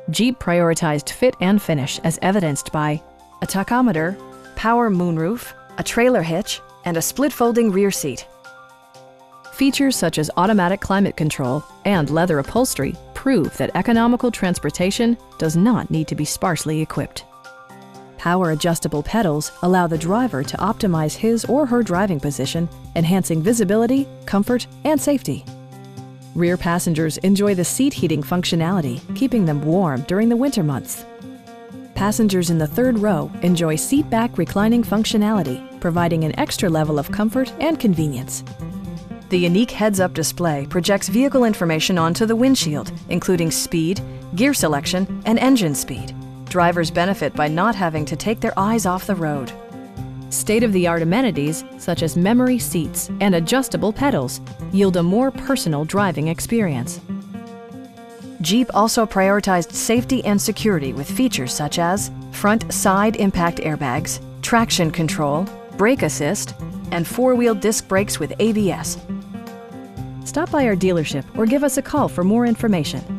Jeep prioritized fit and finish as evidenced by a tachometer, power moonroof, a trailer hitch, and a split-folding rear seat. Features such as automatic climate control and leather upholstery prove that economical transportation does not need to be sparsely equipped. Power adjustable pedals allow the driver to optimize his or her driving position, enhancing visibility, comfort, and safety. Rear passengers enjoy the seat heating functionality, keeping them warm during the winter months. Passengers in the third row enjoy seat-back reclining functionality, providing an extra level of comfort and convenience. The unique heads-up display projects vehicle information onto the windshield, including speed, gear selection, and engine speed. Drivers benefit by not having to take their eyes off the road. State-of-the-art amenities, such as memory seats and adjustable pedals, yield a more personal driving experience. Jeep also prioritized safety and security with features such as front side impact airbags, traction control, brake assist, and four-wheel disc brakes with ABS. Stop by our dealership or give us a call for more information.